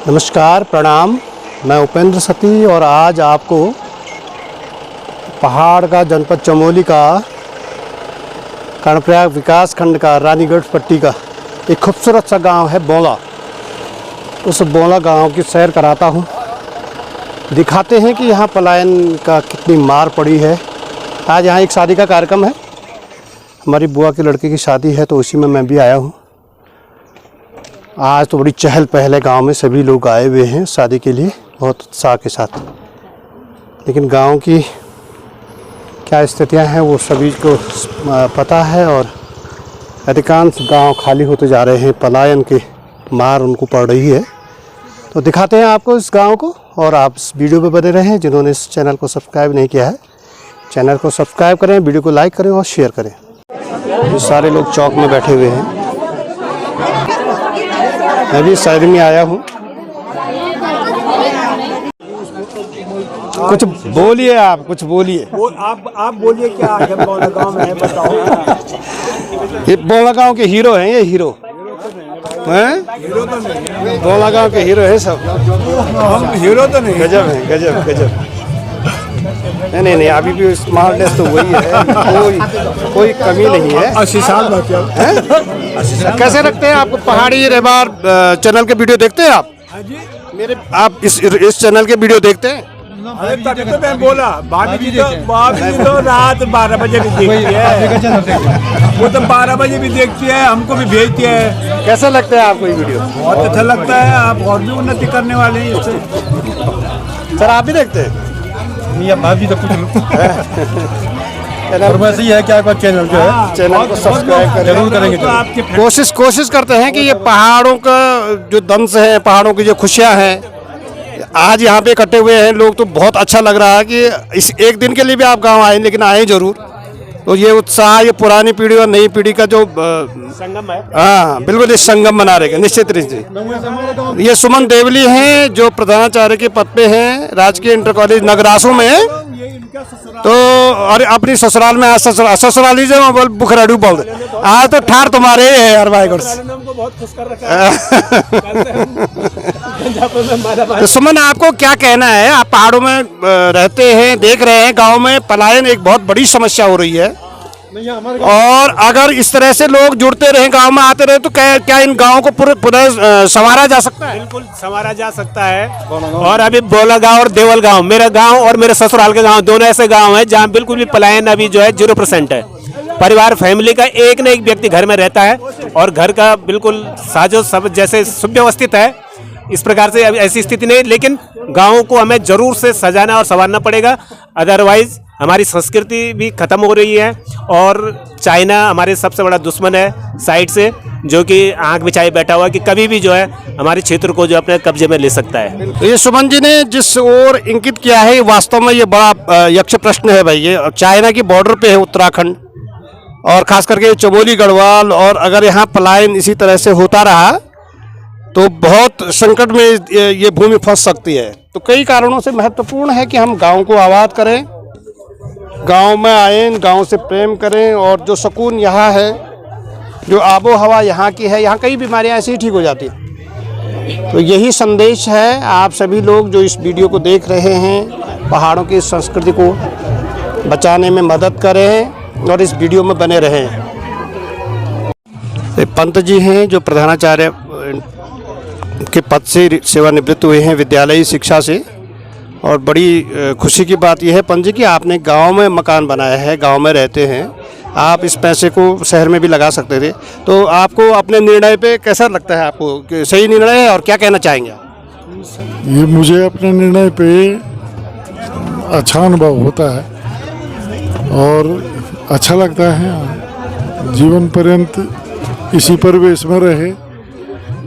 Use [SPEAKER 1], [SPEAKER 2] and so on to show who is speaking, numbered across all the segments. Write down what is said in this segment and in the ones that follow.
[SPEAKER 1] नमस्कार, प्रणाम। मैं उपेंद्र सती और आज आपको पहाड़ का जनपद चमोली का कर्णप्रयाग विकास खंड का रानीगढ़ पट्टी का एक खूबसूरत सा गांव है बोला। उस बोला गांव की सैर कराता हूं। दिखाते हैं कि यहाँ पलायन का कितनी मार पड़ी है। आज यहाँ एक शादी का कार्यक्रम है, हमारी बुआ के लड़के की शादी है, तो उसी में मैं भी आया हूँ। आज तो बड़ी चहल पहल है गाँव में, सभी लोग आए हुए हैं शादी के लिए बहुत उत्साह के साथ। लेकिन गांव की क्या स्थितियां हैं वो सभी को पता है और अधिकांश गांव खाली होते जा रहे हैं, पलायन के मार उनको पड़ रही है। तो दिखाते हैं आपको इस गांव को और आप इस वीडियो पे बने रहें। जिन्होंने इस चैनल को सब्सक्राइब नहीं किया है, चैनल को सब्सक्राइब करें, वीडियो को लाइक करें और शेयर करें। ये सारे लोग चौक में बैठे हुए हैं, मैं भी शायद में आया हूँ। कुछ बोलिए, आप कुछ बोलिए।
[SPEAKER 2] आप बोलिए क्या बोला गाँव में है, बताओ।
[SPEAKER 1] ये बोला गाँव के हीरो हैं, ये हीरो हैं, बोला गाँव के हीरो हैं सब।
[SPEAKER 2] हम हीरो तो नहीं।
[SPEAKER 1] गजब है, गजब गजब। नहीं, अभी भी स्मार्टनेस तो वही है, कोई कमी नहीं है।
[SPEAKER 2] 80 साल बाकी है।
[SPEAKER 1] कैसे रखते हैं आपको पहाड़ी रहबार चैनल के वीडियो देखते हैं आप? मेरे आप इस चैनल के वीडियो देखते हैं?
[SPEAKER 2] अरे तभी तो मैं बोला, भाभी तो रात 12 बजे भी देखती है। वो तो 12 बजे भी देखती है, हमको भी भेजती है।
[SPEAKER 1] कैसा लगता है आपको ये वीडियो?
[SPEAKER 2] बहुत अच्छा लगता है। आप और भी उन्नति करने वाले हैं इससे।
[SPEAKER 1] सर आप भी देखते हैं?
[SPEAKER 2] अभी तो कुछ
[SPEAKER 1] वैसे ही है क्या आपका चैनल जो है, चैनल को सब्सक्राइब करें,
[SPEAKER 2] जरूर करेंगे।
[SPEAKER 1] कोशिश करते हैं कि ये पहाड़ों का जो दंश है, पहाड़ों की जो खुशियाँ हैं, आज यहाँ पे इकट्ठे हुए हैं लोग, तो बहुत अच्छा लग रहा है कि इस एक दिन के लिए भी आप गांव आए, लेकिन आए जरूर। तो ये उत्साह, ये पुरानी पीढ़ी और नई पीढ़ी का जो
[SPEAKER 2] संगम है।
[SPEAKER 1] हाँ बिल्कुल, इस संगम बना रहेगा निश्चित रूप से। ये सुमन देवली हैं जो प्रधानाचार्य के पद पे हैं राजकीय इंटर कॉलेज नगरासू में। तो और अपनी ससुराल में आज ससुराली से बोल बुखराडू बोल दे, आज तो ठार तुम्हारे है यार भाई।
[SPEAKER 2] बहुत खुश कर रखा है।
[SPEAKER 1] तो सुमन आपको क्या कहना है? आप पहाड़ों में रहते हैं, देख रहे हैं गांव में पलायन एक बहुत बड़ी समस्या हो रही है, और अगर इस तरह से लोग जुड़ते रहे, गांव में आते रहे, तो क्या इन गांवों को पुनः संवारा जा सकता है?
[SPEAKER 2] बिल्कुल संवारा जा सकता है। और अभी बोला गांव और देवल गांव, मेरा गांव और मेरे ससुराल के गांव, दोनों ऐसे गांव हैं जहां बिल्कुल भी पलायन अभी जो है 0% है। परिवार फैमिली का एक न एक व्यक्ति घर में रहता है और घर का बिल्कुल साजो सब जैसे सुव्यवस्थित है। इस प्रकार से अभी ऐसी स्थिति नहीं, लेकिन गाँव को हमें जरूर से सजाना और संवारना पड़ेगा, अदरवाइज हमारी संस्कृति भी खत्म हो रही है। और चाइना हमारे सबसे बड़ा दुश्मन है साइड से, जो कि आंख बिछाए बैठा हुआ है कि कभी भी जो है हमारे क्षेत्र को जो अपने कब्जे में ले सकता है।
[SPEAKER 1] तो ये सुमन जी ने जिस ओर इंगित किया है, वास्तव में ये बड़ा यक्ष प्रश्न है भाई। ये चाइना की बॉर्डर पे है उत्तराखंड, और खास करके चमोली गढ़वाल, और अगर यहाँ पलायन इसी तरह से होता रहा तो बहुत संकट में ये भूमि फंस सकती है। तो कई कारणों से महत्वपूर्ण है कि हम गांव को आबाद करें, गांव में आएं, गांव से प्रेम करें, और जो सुकून यहाँ है, जो आबो हवा यहाँ की है, यहाँ कई बीमारियाँ ऐसे ही ठीक हो जाती हैं। तो यही संदेश है आप सभी लोग जो इस वीडियो को देख रहे हैं, पहाड़ों की संस्कृति को बचाने में मदद करें और इस वीडियो में बने रहें। पंत जी हैं जो प्रधानाचार्य के पद से सेवानिवृत्त हुए हैं विद्यालयी शिक्षा से, और बड़ी खुशी की बात यह है पंत जी कि आपने गांव में मकान बनाया है, गांव में रहते हैं। आप इस पैसे को शहर में भी लगा सकते थे, तो आपको अपने निर्णय पे कैसा लगता है? आपको कि सही निर्णय है, और क्या कहना चाहेंगे आप?
[SPEAKER 3] ये मुझे अपने निर्णय पे अच्छा अनुभव होता है और अच्छा लगता है। जीवन पर्यंत इसी परिवेश में रहे,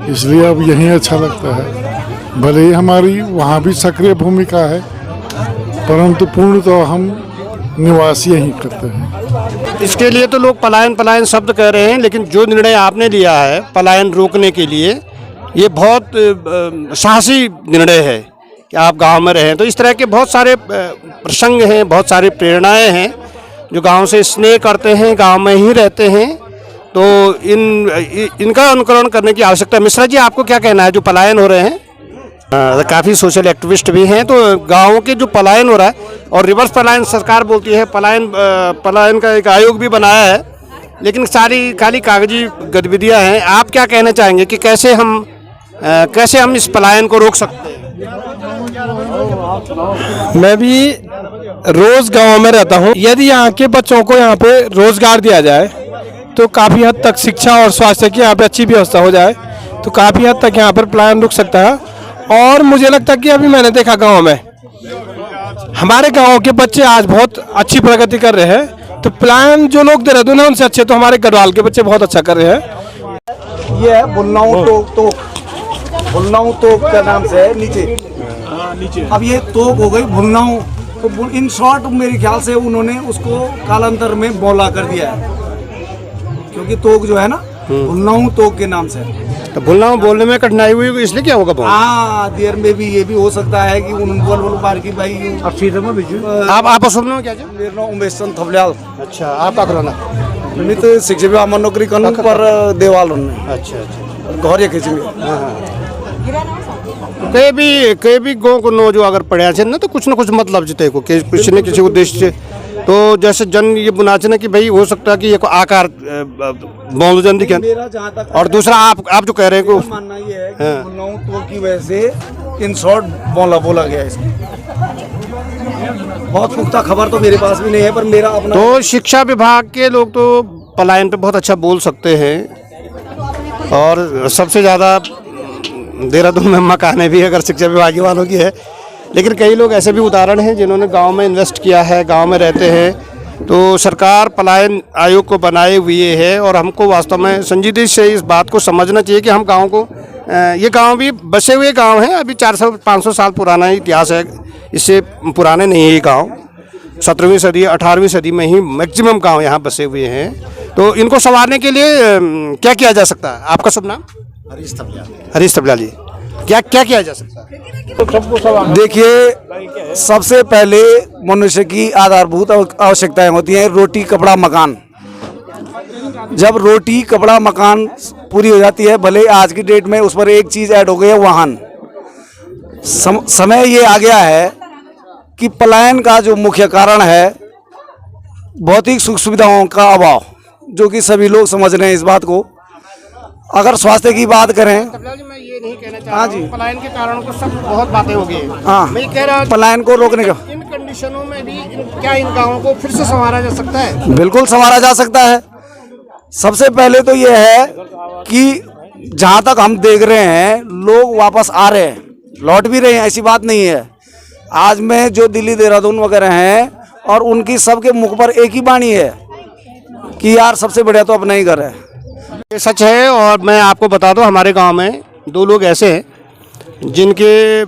[SPEAKER 3] इसलिए अब यहीं अच्छा लगता है। भले ही हमारी वहाँ भी सक्रिय भूमिका है, परंतु पूर्ण तो हम निवास यहीं करते हैं।
[SPEAKER 1] इसके लिए तो लोग पलायन शब्द कह रहे हैं, लेकिन जो निर्णय आपने लिया है पलायन रोकने के लिए, ये बहुत साहसी निर्णय है कि आप गांव में रहें। तो इस तरह के बहुत सारे प्रसंग हैं, बहुत सारी प्रेरणाएं हैं जो गांव से स्नेह करते हैं, गांव में ही रहते हैं। तो इनका अनुकरण करने की आवश्यकता है। मिश्रा जी, आपको क्या कहना है जो पलायन हो रहे हैं? काफ़ी सोशल एक्टिविस्ट भी हैं। तो गाँवों के जो पलायन हो रहा है और रिवर्स पलायन सरकार बोलती है, पलायन का एक आयोग भी बनाया है, लेकिन सारी खाली कागजी गतिविधियां हैं। आप क्या कहना चाहेंगे कि कैसे हम इस पलायन को रोक सकते हैं?
[SPEAKER 4] मैं भी रोज गांव में रहता हूं। यदि यहाँ के बच्चों को यहाँ पे रोजगार दिया जाए तो काफ़ी हद तक शिक्षा और स्वास्थ्य की यहाँ पे अच्छी व्यवस्था हो जाए तो काफ़ी हद तक यहाँ पर पलायन रुक सकता है। और मुझे लगता है कि अभी मैंने देखा गांव में हमारे गांव के बच्चे आज बहुत अच्छी प्रगति कर रहे हैं। तो पलायन जो लोग देहरादून है उनसे अच्छे तो हमारे गढ़वाल के बच्चे बहुत अच्छा कर रहे हैं।
[SPEAKER 5] ये है भुलनाऊ तोक का नाम से है नीचे। अब ये तोक हो गई भुलनाऊ, तो इन शॉर्ट मेरे ख्याल से उन्होंने उसको कालांतर में बोला कर दिया है, क्योंकि तोक जो है ना भुलनाऊ तोक के नाम से।
[SPEAKER 1] तो भुलनाऊ बोलने में कठिनाई हुई इसलिए क्या होगा?
[SPEAKER 5] हाँ, देर में भी ये भी हो सकता है कि बोल बार की भाई
[SPEAKER 1] आप सुन लो क्या जी?
[SPEAKER 5] मेरा नाम उमेश चंद थपलियाल।
[SPEAKER 1] अच्छा, आपका कराना?
[SPEAKER 5] मैं तो शिक्षक विभाग में नौकरी करूँ पर देवाल उन्होंने।
[SPEAKER 1] अच्छा,
[SPEAKER 5] घर ये खींचेंगे।
[SPEAKER 1] कई भी गाँव को नो जो अगर पढ़ा छे ना तो कुछ ना कुछ मतलब जीते को किसी न किसी उद्देश्य से। तो जैसे जन ये बुना छे ना कि भाई हो सकता है कि ये को आकार बोल जन दिखे। और दूसरा आप जो कह रहे हैं
[SPEAKER 5] मानना ये है कि भुलनाऊ तोक की वजह से इन शॉर्ट बोला गया है इसको। बहुत पुख्ता खबर तो मेरे पास भी नहीं है, पर मेरा अपना।
[SPEAKER 1] तो शिक्षा विभाग के लोग तो पलायन पे बहुत अच्छा बोल सकते हैं। और सबसे ज़्यादा देहरादून में मकानें भी अगर शिक्षा विभाग वालों की है, लेकिन कई लोग ऐसे भी उदाहरण हैं जिन्होंने गांव में इन्वेस्ट किया है, गांव में रहते हैं। तो सरकार पलायन आयोग को बनाए हुए है और हमको वास्तव में संजीदगी से इस बात को समझना चाहिए कि हम गाँव को ये गांव भी बसे हुए गांव हैं। अभी 400-500 साल पुराना इतिहास है, इससे पुराने नहीं है ये गाँव। 17वीं सदी 18वीं सदी में ही मैक्सिमम गाँव यहाँ बसे हुए हैं। तो इनको संवारने के लिए क्या किया जा सकता है? आपका शुभ नाम? हरीश थपलियाल जी। क्या किया जा सकता है?
[SPEAKER 5] देखिए, सबसे पहले मनुष्य की आधारभूत आवश्यकताएं होती हैं रोटी, कपड़ा, मकान। जब रोटी, कपड़ा, मकान पूरी हो जाती है, भले आज की डेट में उस पर एक चीज़ ऐड हो गई है, वाहन। समय ये आ गया है कि पलायन का जो मुख्य कारण है भौतिक सुख सुविधाओं का अभाव, जो कि सभी लोग समझ रहे हैं इस बात को। अगर स्वास्थ्य की बात करें,
[SPEAKER 1] मैं ये नहीं कहना चाहता।
[SPEAKER 5] हाँ जी,
[SPEAKER 1] पलायन के कारणों को सब बहुत बातें हो गई।
[SPEAKER 5] हाँ,
[SPEAKER 1] मैं कह रहा हूँ
[SPEAKER 5] पलायन को रोकने का
[SPEAKER 1] इन कंडीशनों में भी क्या इन गाँवों को फिर से संवारा जा सकता है?
[SPEAKER 5] बिल्कुल संवारा जा सकता है। सबसे पहले तो ये है कि जहाँ तक हम देख रहे हैं लोग वापस आ रहे हैं, लौट भी रहे हैं, ऐसी बात नहीं है। आज में जो दिल्ली, देहरादून वगैरह हैं और उनकी सबके मुख पर एक ही वाणी है कि यार सबसे बढ़िया तो अपना ही घर है।
[SPEAKER 1] ये सच है। और मैं आपको बता दूं, हमारे गांव में 2 लोग ऐसे हैं जिनके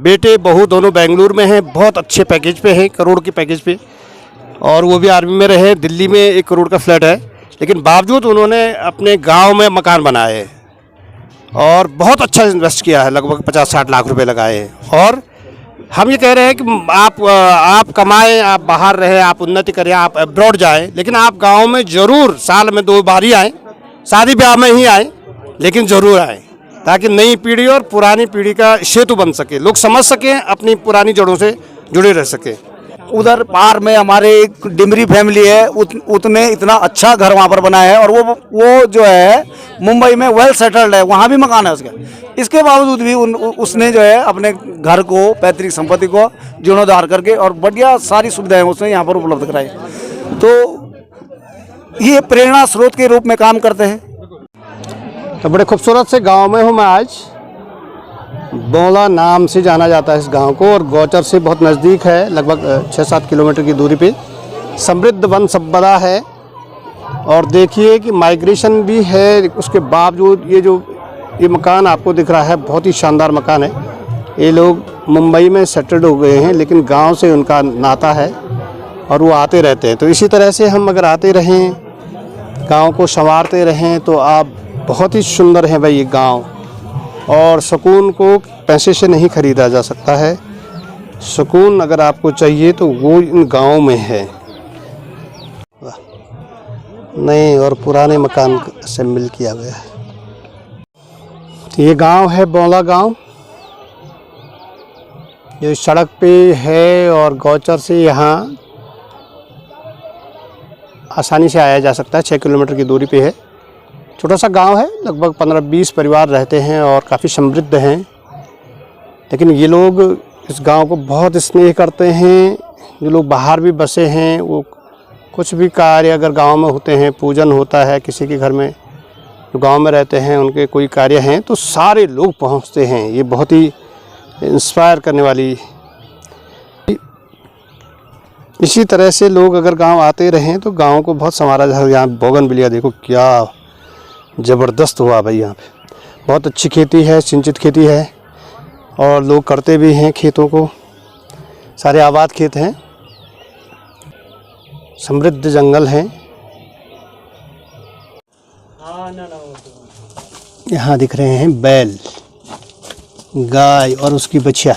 [SPEAKER 1] बेटे बहू दोनों बेंगलुरु में हैं, बहुत अच्छे पैकेज पे हैं, करोड़ के पैकेज पे, और वो भी आर्मी में रहे। दिल्ली में 1 करोड़ का फ्लैट है, लेकिन बावजूद उन्होंने अपने गांव में मकान बनाए हैं और बहुत अच्छा इन्वेस्ट किया है, लगभग 50-60 लाख रुपए लगाए हैं। और हम ये कह रहे हैं कि आप कमाएं, आप बाहर रहें, आप उन्नति करें, आप अब्रॉड जाएं, लेकिन आप गांव में ज़रूर साल में 2 बार ही आएँ, शादी ब्याह में ही आएँ, लेकिन ज़रूर आएँ, ताकि नई पीढ़ी और पुरानी पीढ़ी का सेतु बन सके, लोग समझ सकें, अपनी पुरानी जड़ों से जुड़े रह सकें।
[SPEAKER 5] उधर पार में हमारे एक डिमरी फैमिली है, उतने इतना अच्छा घर वहाँ पर बना है और वो जो है मुंबई में वेल सेटल्ड है, वहाँ भी मकान है उसका। इसके बावजूद भी उसने जो है अपने घर को, पैतृक संपत्ति को जीर्णोद्धार करके और बढ़िया सारी सुविधाएं उसने यहाँ पर उपलब्ध कराई। तो ये प्रेरणा स्रोत के रूप में काम करते हैं।
[SPEAKER 1] तो बड़े खूबसूरत से गांव में हूँ मैं आज। बौला नाम से जाना जाता है इस गांव को और गौचर से बहुत नज़दीक है, लगभग 6-7 किलोमीटर की दूरी पे। समृद्ध वन संपदा है और देखिए कि माइग्रेशन भी है, उसके बावजूद ये मकान आपको दिख रहा है, बहुत ही शानदार मकान है। ये लोग मुंबई में सेटल्ड हो गए हैं, लेकिन गांव से उनका नाता है और वो आते रहते हैं। तो इसी तरह से हम अगर आते रहें, गांव को संवारते रहें, तो आप बहुत ही सुंदर है भाई ये गांव। और सुकून को पैसे से नहीं ख़रीदा जा सकता है। सुकून अगर आपको चाहिए तो वो इन गाँव में है। नए और पुराने मकान से मिल किया गया है। तो ये गांव है बौला गांव जो सड़क पे है और गौचर से यहाँ आसानी से आया जा सकता है। 6 किलोमीटर की दूरी पे है। छोटा सा गांव है, लगभग 15-20 परिवार रहते हैं और काफ़ी समृद्ध हैं। लेकिन ये लोग इस गांव को बहुत स्नेह करते हैं। जो लोग बाहर भी बसे हैं, वो कुछ भी कार्य अगर गांव में होते हैं, पूजन होता है किसी के घर में, जो गांव में रहते हैं उनके कोई कार्य हैं तो सारे लोग पहुंचते हैं। ये बहुत ही इंस्पायर करने वाली। इसी तरह से लोग अगर गांव आते रहें तो गांव को बहुत संवारा जा। यहाँ बोगनविलिया देखो क्या ज़बरदस्त हुआ भाई। यहाँ पे बहुत अच्छी खेती है, सिंचित खेती है और लोग करते भी हैं खेतों को। सारे आबाद खेत हैं, समृद्ध जंगल हैं। यहाँ दिख रहे हैं बैल, गाय और उसकी बछिया।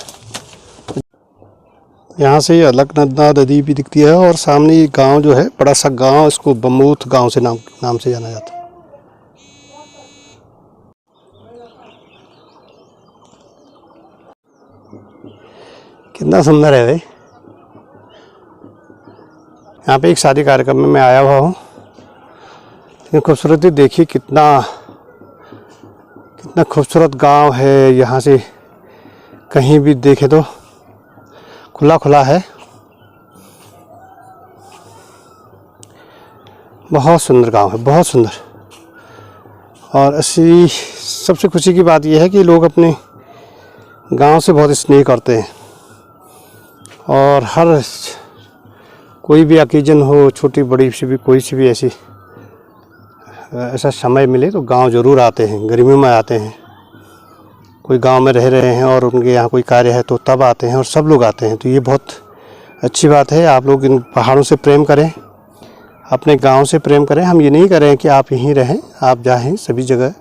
[SPEAKER 1] यहाँ से अलकनंदा नदी भी दिखती है और सामने ये गांव जो है, बड़ा सा गांव, इसको बमूथ गांव से नाम से जाना जाता है। कितना सुंदर है भाई। यहाँ पे एक शादी कार्यक्रम में मैं आया हुआ हूँ। लेकिन खूबसूरती देखिए, कितना खूबसूरत गांव है। यहाँ से कहीं भी देखे तो खुला खुला है। बहुत सुंदर गांव है, बहुत सुंदर। और ऐसी सबसे खुशी की बात यह है कि लोग अपने गांव से बहुत स्नेह करते हैं और हर कोई भी ओकेजन हो, छोटी बड़ी सी भी, कोई सी भी ऐसा समय मिले तो गांव ज़रूर आते हैं। गर्मियों में आते हैं, कोई गांव में रह रहे हैं और उनके यहाँ कोई कार्य है तो तब आते हैं और सब लोग आते हैं। तो ये बहुत अच्छी बात है। आप लोग इन पहाड़ों से प्रेम करें, अपने गांव से प्रेम करें। हम ये नहीं करें कि आप यहीं रहें, आप जाएं सभी जगह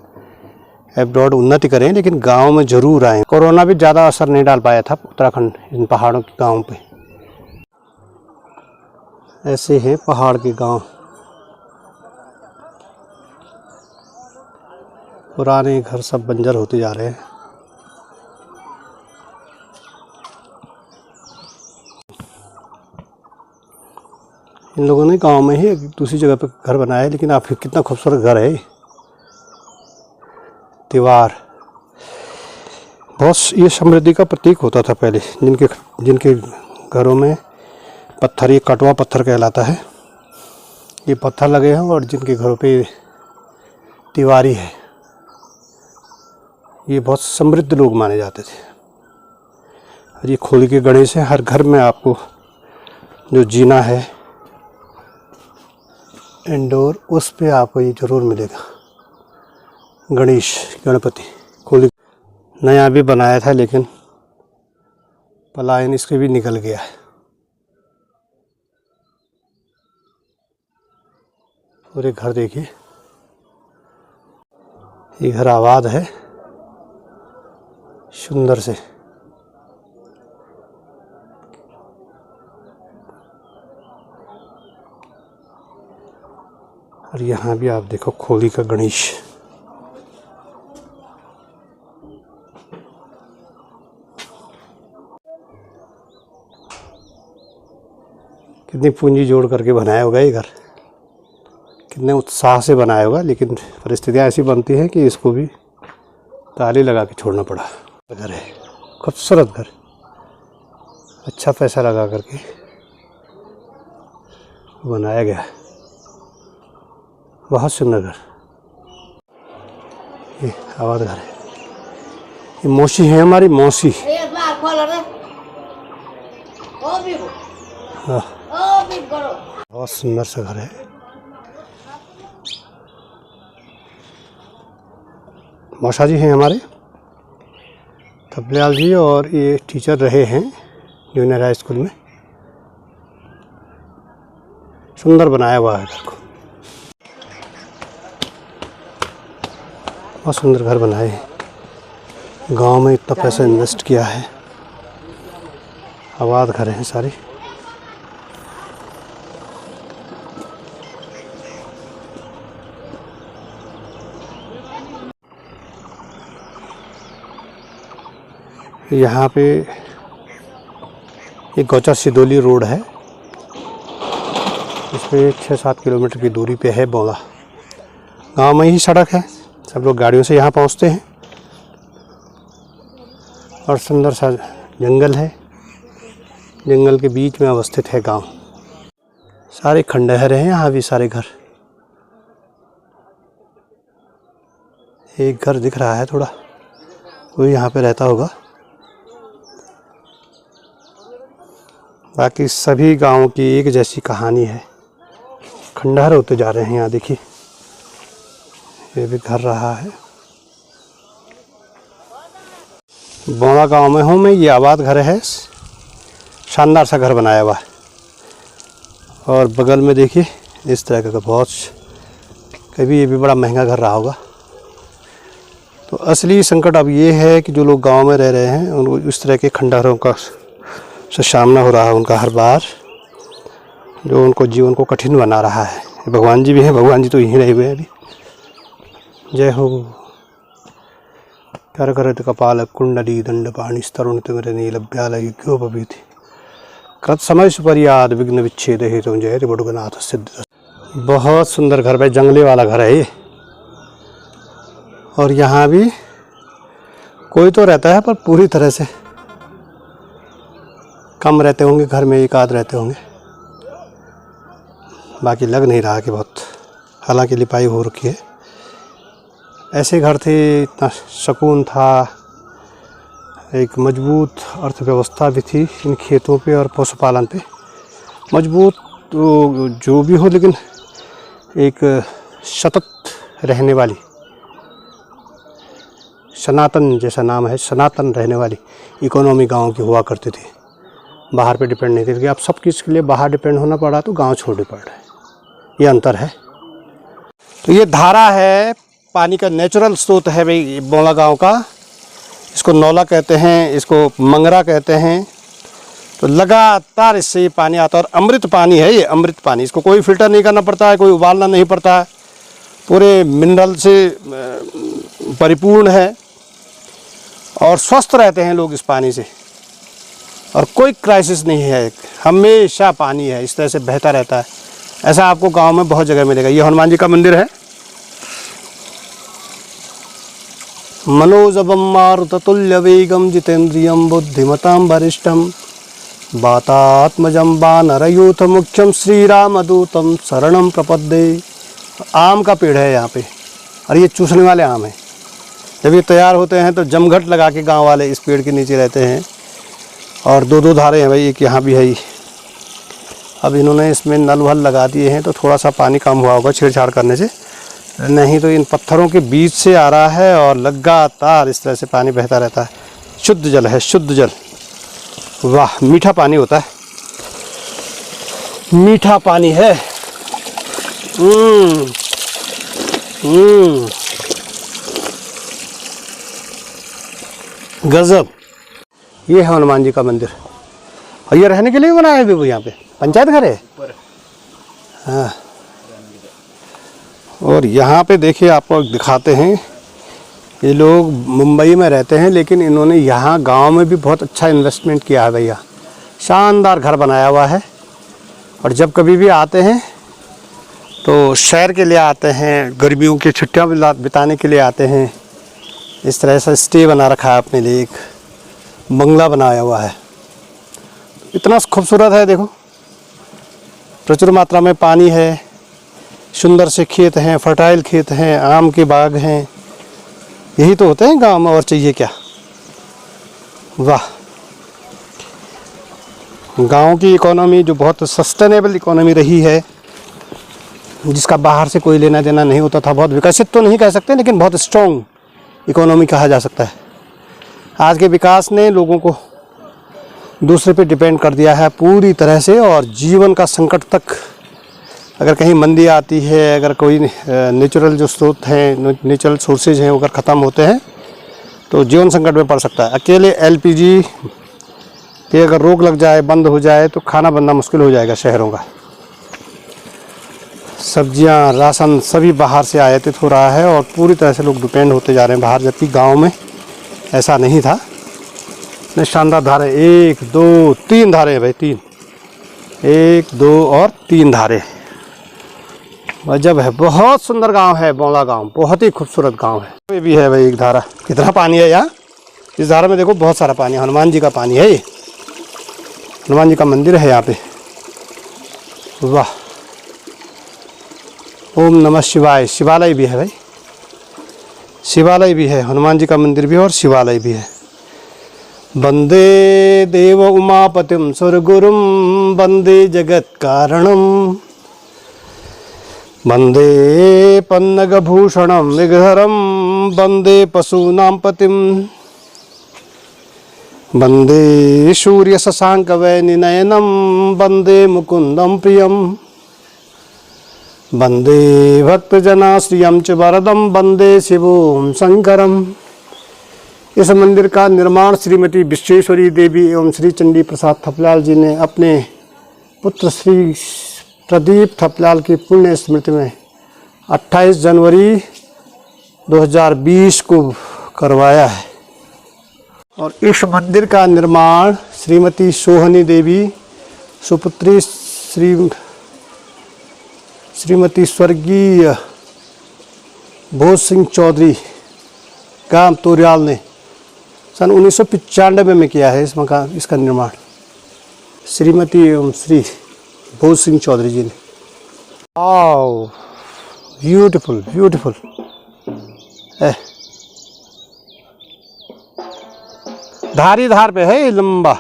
[SPEAKER 1] एब्रॉड उन्नति करें, लेकिन गांव में ज़रूर आएँ। कोरोना भी ज़्यादा असर नहीं डाल पाया था उत्तराखंड इन पहाड़ों के गाँव पे। ऐसे हैं पहाड़ के गांव। पुराने घर सब बंजर होते जा रहे हैं। इन लोगों ने गांव में ही एक दूसरी जगह पे घर बनाया है, लेकिन आप कितना खूबसूरत घर है। दीवार बहुत, ये समृद्धि का प्रतीक होता था पहले। जिनके घरों में पत्थर, ये कटवा पत्थर कहलाता है, ये पत्थर लगे हैं और जिनके घरों पे दीवारी है, ये बहुत समृद्ध लोग माने जाते थे। और ये खोली के गणेश है। हर घर में आपको जो जीना है इंडोर, उस पे आपको ये ज़रूर मिलेगा। गणेश, गणपति खोली नया भी बनाया था, लेकिन पलायन इसके भी निकल गया है। पूरे घर देखिए, ये घर आबाद है सुंदर से। और यहाँ भी आप देखो खोली का गणेश। कितनी पूंजी जोड़ करके बनाया होगा ये घर, कितने उत्साह से बनाया होगा। लेकिन परिस्थितियाँ ऐसी बनती हैं कि इसको भी ताली लगा के छोड़ना पड़ा। घर है, खूबसूरत घर, अच्छा पैसा लगा करके बनाया गया है। बहुत सुंदर घर। ये आबाद घर है। ये मौसी है हमारी, मौसी। हाँ, बहुत सुंदर सा घर है। मौसा जी हैं हमारे, थपलियाल जी, और ये टीचर रहे हैं जूनियर हाई स्कूल में। सुंदर बनाया हुआ है घर को, बहुत सुंदर घर बनाए हैं। गांव में इतना पैसा इन्वेस्ट किया है। आबाद घर हैं सारे। यहाँ पे ये गौचर सिदोली रोड है, इस पे 6-7 किलोमीटर की दूरी पे है बोला। गांव में ही सड़क है, सब लोग गाड़ियों से यहाँ पहुँचते हैं। और सुंदर सा जंगल है, जंगल के बीच में अवस्थित है गांव। सारे खंडहर हैं यहाँ भी, सारे घर। एक घर दिख रहा है थोड़ा, कोई यहाँ पे रहता होगा। बाकी सभी गांवों की एक जैसी कहानी है, खंडहर होते जा रहे हैं। यहाँ देखिए, ये भी घर रहा है। बोड़ा गांव में हूँ मैं, ये आबाद घर है, शानदार सा घर बनाया हुआ है। और बगल में देखिए इस तरह का बहुत, कभी ये भी बड़ा महंगा घर रहा होगा। तो असली संकट अब ये है कि जो लोग गांव में रह रहे हैं उनको इस तरह के खंडहरों का से सामना हो रहा है उनका हर बार, जो उनको जीवन को कठिन बना रहा है। भगवान जी भी हैं, भगवान जी तो यहीं रहे हुए हैं अभी। जय हो। कर करत कपाल कुंडली दंड पाणी तरुण तिमिर नीलभ्याल युग्योपवीति कृत समय सुपरियाद विघ्न विच्छेद हेतु जय बड़ुगनाथ सिद्ध। बहुत सुंदर घर है, जंगले वाला घर है ये। और यहाँ भी कोई तो रहता है, पर पूरी तरह से कम रहते होंगे घर में, एक आध रहते होंगे, बाकी लग नहीं रहा कि बहुत। हालांकि लिपाई हो रखी है। ऐसे घर थे, इतना सुकून था, एक मजबूत अर्थव्यवस्था भी थी इन खेतों पे और पशुपालन पे। मजबूत तो जो भी हो, लेकिन एक सतत रहने वाली, सनातन जैसा नाम है, सनातन रहने वाली इकोनॉमी गांव की हुआ करती थी। बाहर पे डिपेंड नहीं थी, क्योंकि अब सब चीज़ के लिए बाहर डिपेंड होना पड़ा तो गांव छोड़ने पड़ रहे हैं, ये अंतर है। तो ये धारा है, पानी का नेचुरल स्रोत है भाई बोला गांव का। इसको नौला कहते हैं, इसको मंगरा कहते हैं। तो लगातार इससे ये पानी आता है और अमृत पानी है ये, अमृत पानी। इसको कोई फिल्टर नहीं करना पड़ता है, कोई उबालना नहीं पड़ता है, पूरे मिनरल से परिपूर्ण है। और स्वस्थ रहते हैं लोग इस पानी से, और कोई क्राइसिस नहीं है, हमेशा पानी है, इस तरह से बहता रहता है। ऐसा आपको गांव में बहुत जगह मिलेगा। ये हनुमान जी का मंदिर है। मनोजवम मारुततुल्य वेगम जितेंद्रियम बुद्धिमतां वरिष्ठम वातात्मजं वानरयूथ मुख्यम श्रीरामदूतम शरणम प्रपद्ये। आम का पेड़ है यहाँ पे, और ये चूसने वाले आम हैं। जब ये तैयार होते हैं तो जमघट लगा के गांव वाले इस पेड़ के नीचे रहते हैं। और दो धारे हैं भाई, एक यहाँ भी है। अब इन्होंने इसमें नल वल लगा दिए हैं, तो थोड़ा सा पानी कम हुआ होगा छेड़छाड़ करने से, नहीं तो इन पत्थरों के बीच से आ रहा है और लगातार इस तरह से पानी बहता रहता है। शुद्ध जल है, शुद्ध जल। वाह, मीठा पानी होता है, मीठा पानी है। गजब। ये है हनुमान जी का मंदिर, और ये रहने के लिए बनाया है भी यहाँ पे, पंचायत घर है। हाँ, और यहाँ पे देखिए, आपको दिखाते हैं। ये लोग मुंबई में रहते हैं, लेकिन इन्होंने यहाँ गांव में भी बहुत अच्छा इन्वेस्टमेंट किया है भैया। शानदार घर बनाया हुआ है। और जब कभी भी आते हैं तो शहर के लिए आते हैं, गर्मियों की छुट्टियाँ बिताने के लिए आते हैं। इस तरह से स्टे बना रखा है अपने लिए, एक बंगला बनाया हुआ है। इतना खूबसूरत है, देखो, प्रचुर मात्रा में पानी है, सुंदर से खेत हैं, फर्टाइल खेत हैं, आम के बाग हैं। यही तो होते हैं गांव में, और चाहिए क्या। वाह। गांव की इकोनॉमी जो बहुत सस्टेनेबल इकोनॉमी रही है, जिसका बाहर से कोई लेना देना नहीं होता था, बहुत विकसित तो नहीं कह सकते, लेकिन बहुत स्ट्रॉन्ग इकोनॉमी कहा जा सकता है। आज के विकास ने लोगों को दूसरे पे डिपेंड कर दिया है पूरी तरह से, और जीवन का संकट तक, अगर कहीं मंदी आती है, अगर कोई नेचुरल जो स्रोत हैं, नेचुरल सोर्सेज हैं, अगर ख़त्म होते हैं तो जीवन संकट में पड़ सकता है। अकेले एलपीजी पे अगर रोक लग जाए, बंद हो जाए, तो खाना बनना मुश्किल हो जाएगा शहरों का। सब्जियां, राशन सभी बाहर से आयातित हो रहा है, और पूरी तरह से लोग डिपेंड होते जा रहे हैं बाहर, जबकि गाँव में ऐसा नहीं था। इतने शानदार धारे, 1 2 3 धारे हैं भाई, 3, 1 2 और 3 धारे। गजब है, बहुत सुंदर गांव है बौला गांव, बहुत ही खूबसूरत गांव है। ये भी है भाई एक धारा, कितना पानी है यहाँ इस धारा में, देखो बहुत सारा पानी है, हनुमान जी का पानी है ये, हनुमान जी का मंदिर है यहाँ पे। वाह, ओम नमः शिवाय। शिवालय भी है भाई, शिवालय भी है, हनुमान जी का मंदिर भी है और शिवालय भी है। वंदे देव उमापतिम सुरगुरुम वंदे जगत कारणम वंदे पन्नगभूषणम विघ्नहरम वंदे पशूनां पतिम वंदे सूर्य शशांक वैनिनयनम वंदे मुकुंदम प्रियम वंदे भक्तजनाश्रियं च वरदं वंदे शिवों शंकरम। इस मंदिर का निर्माण श्रीमती विश्वेश्वरी देवी एवं श्री चंडी प्रसाद थपलाल जी ने अपने पुत्र श्री प्रदीप थपलाल की पुण्य स्मृति में 28 जनवरी 2020 को करवाया है। और इस मंदिर का निर्माण श्रीमती सोहनी देवी सुपुत्री श्रीमती स्वर्गीय भोज सिंह चौधरी गांव तोरियाल ने सन 1995 में किया है। इस मकान इसका निर्माण श्रीमती एवं श्री भोज सिंह चौधरी जी ने। वाओ, ब्यूटीफुल ब्यूटीफुल है, धारी धार पे है, लंबा,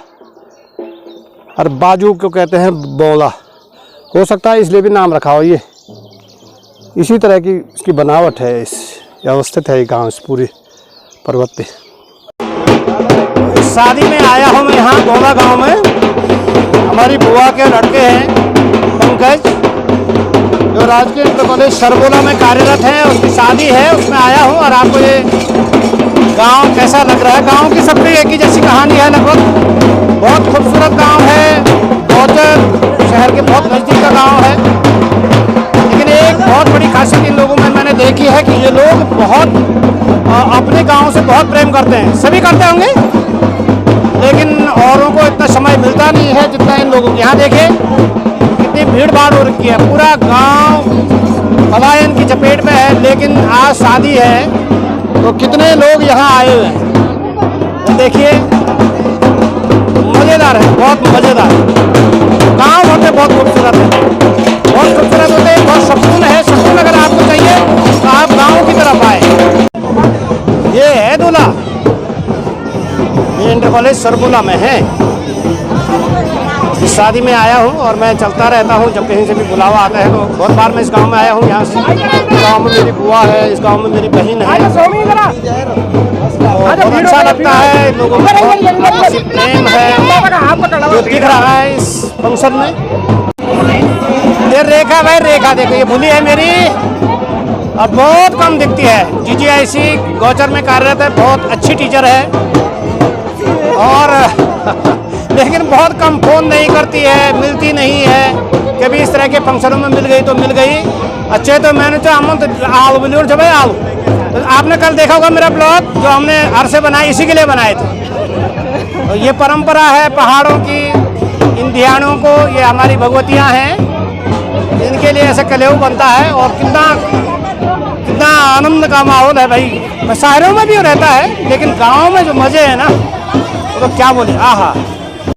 [SPEAKER 1] और बाजू को कहते हैं बौला, हो सकता है इसलिए भी नाम रखा हो। ये इसी तरह की इसकी बनावट है, इस अवस्थित है ये गाँव इस पूरे पर्वत पे। शादी में आया हूँ मैं यहाँ बौला गांव में, हमारी बुआ के लड़के हैं पंकज, जो राजकीय इंटर कॉलेज सरगोला में कार्यरत हैं, उसकी शादी है, उसमें आया हूँ। और आपको ये गांव कैसा लग रहा है? गांव की सबकी एक ही जैसी कहानी है लगभग। बहुत खूबसूरत गांव है, गौचर शहर के बहुत नज़दीक का गांव है। लेकिन एक बहुत बड़ी खासियत इन लोगों में मैंने देखी है कि ये लोग बहुत अपने गांव से बहुत प्रेम करते हैं। सभी करते होंगे, लेकिन औरों को इतना समय मिलता नहीं है जितना इन लोगों के। यहाँ देखिए कितनी भीड़ भाड़ हो रखी है, पूरा गांव पलायन की चपेट में है। लेकिन आज शादी है तो कितने लोग यहाँ आए हुए हैं, तो देखिए मज़ेदार है, बहुत मज़ेदार। गांव होते बहुत खूबसूरत है, बहुत खूबसूरत होते हैं, बहुत सुकून है। सुकून अगर आपको चाहिए तो आप गांव की तरफ आए। ये है दूल्हा, ये इंटर कॉलेज सरगोला में है। इस शादी में आया हूँ और मैं चलता रहता हूँ, जब कहीं से भी बुलावा आता है तो बहुत बार मैं इस गांव में आया हूँ। यहाँ से गांव में मेरी बुआ है, इस गांव में मेरी बहन है, और बहुत अच्छा लगता है। लोगों में आपसी प्रेम है जो दिख रहा है इस फंक्शन में। ये रेखा भाई, रेखा देखो, ये भूली है मेरी, अब बहुत कम दिखती है। GGIC गौचर में कार्यरत है, बहुत अच्छी टीचर है, और लेकिन बहुत कम फ़ोन नहीं करती है, मिलती नहीं है। कभी इस तरह के फंक्शनों में मिल गई तो मिल गई, अच्छे तो मैंने तो हम तो आलू बिल्कुल जो भाई आलू। तो आपने कल देखा होगा मेरा ब्लॉग जो हमने अरसे बनाए, इसी के लिए बनाए थे। तो ये परंपरा है पहाड़ों की, इन ध्यानों को, ये हमारी भगवतियाँ हैं, इनके लिए ऐसे कलेऊ बनता है। और कितना कितना आनंद का माहौल है भाई। शहरों में भी रहता है, लेकिन गाँव में जो मज़े है ना, तो क्या बोले, आहा।